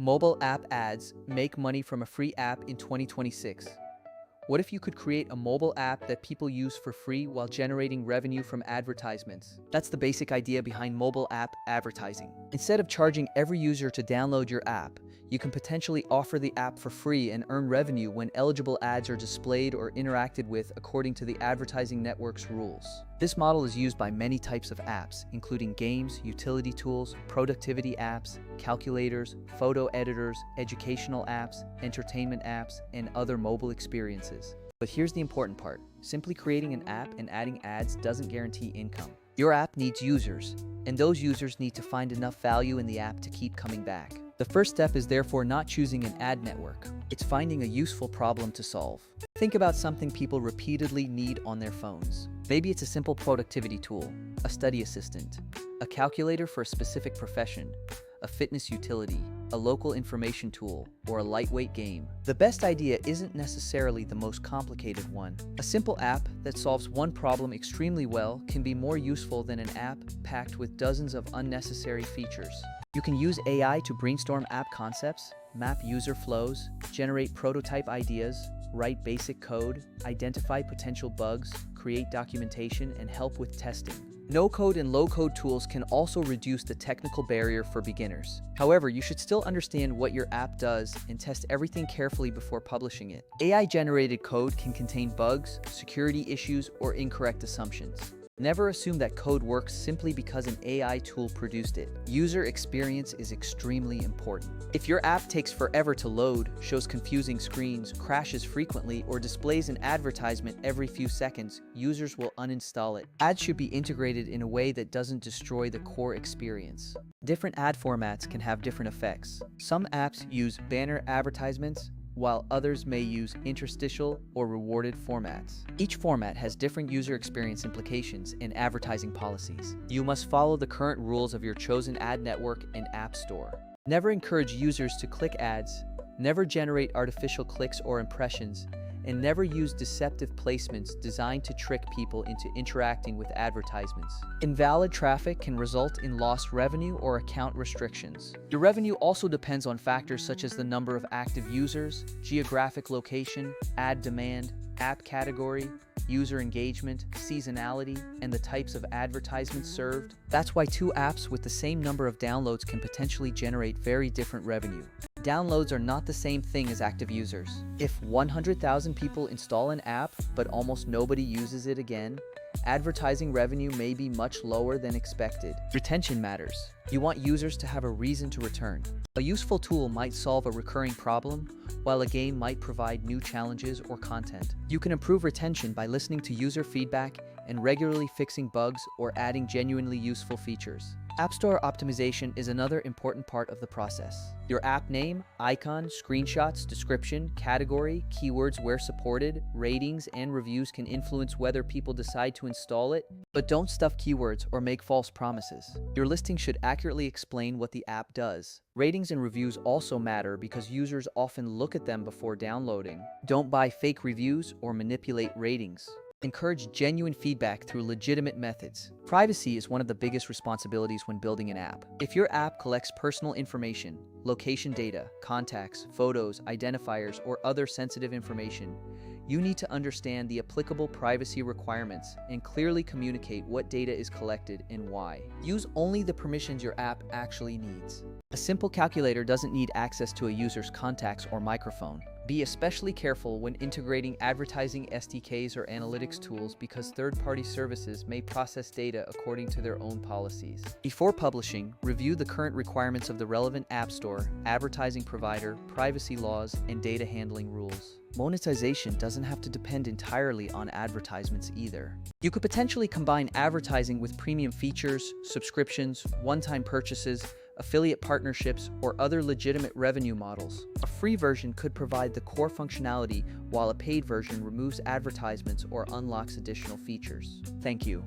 Mobile app ads make money from a free app in 2026. What if you could create a mobile app that people use for free while generating revenue from advertisements? That's the basic idea behind mobile app advertising. Instead of charging every user to download your app, you can potentially offer the app for free and earn revenue when eligible ads are displayed or interacted with according to the advertising network's rules. This model is used by many types of apps, including games, utility tools, productivity apps, calculators, photo editors, educational apps, entertainment apps, and other mobile experiences. But here's the important part. Simply creating an app and adding ads doesn't guarantee income. Your app needs users, and those users need to find enough value in the app to keep coming back. The first step is therefore not choosing an ad network. It's finding a useful problem to solve. Think about something people repeatedly need on their phones. Maybe it's a simple productivity tool, a study assistant, a calculator for a specific profession, a fitness utility, a local information tool, or a lightweight game. The best idea isn't necessarily the most complicated one. A simple app that solves one problem extremely well can be more useful than an app packed with dozens of unnecessary features. You can use AI to brainstorm app concepts, map user flows, generate prototype ideas, write basic code, identify potential bugs, create documentation, and help with testing. No-code and low-code tools can also reduce the technical barrier for beginners. However, you should still understand what your app does and test everything carefully before publishing it. AI-generated code can contain bugs, security issues, or incorrect assumptions. Never assume that code works simply because an AI tool produced it. User experience is extremely important. If your app takes forever to load, shows confusing screens, crashes frequently, or displays an advertisement every few seconds, users will uninstall it. Ads should be integrated in a way that doesn't destroy the core experience. Different ad formats can have different effects. Some apps use banner advertisements, while others may use interstitial or rewarded formats. Each format has different user experience implications and advertising policies. You must follow the current rules of your chosen ad network and app store. Never encourage users to click ads, never generate artificial clicks or impressions, and never use deceptive placements designed to trick people into interacting with advertisements. Invalid traffic can result in lost revenue or account restrictions. Your revenue also depends on factors such as the number of active users, geographic location, ad demand, app category, user engagement, seasonality, and the types of advertisements served. That's why two apps with the same number of downloads can potentially generate very different revenue. Downloads are not the same thing as active users. If 100,000 people install an app, but almost nobody uses it again, advertising revenue may be much lower than expected. Retention matters. You want users to have a reason to return. A useful tool might solve a recurring problem, while a game might provide new challenges or content. You can improve retention by listening to user feedback and regularly fixing bugs or adding genuinely useful features. App Store optimization is another important part of the process. Your app name, icon, screenshots, description, category, keywords where supported, ratings, and reviews can influence whether people decide to install it, but don't stuff keywords or make false promises. Your listing should accurately explain what the app does. Ratings and reviews also matter because users often look at them before downloading. Don't buy fake reviews or manipulate ratings. Encourage genuine feedback through legitimate methods. Privacy is one of the biggest responsibilities when building an app. If your app collects personal information, location data, contacts, photos, identifiers, or other sensitive information, you need to understand the applicable privacy requirements and clearly communicate what data is collected and why. Use only the permissions your app actually needs. A simple calculator doesn't need access to a user's contacts or microphone. Be especially careful when integrating advertising SDKs or analytics tools because third-party services may process data according to their own policies. Before publishing, review the current requirements of the relevant app store, advertising provider, privacy laws, and data handling rules. Monetization doesn't have to depend entirely on advertisements either. You could potentially combine advertising with premium features, subscriptions, one-time purchases, affiliate partnerships, or other legitimate revenue models. A free version could provide the core functionality, while a paid version removes advertisements or unlocks additional features. Thank you.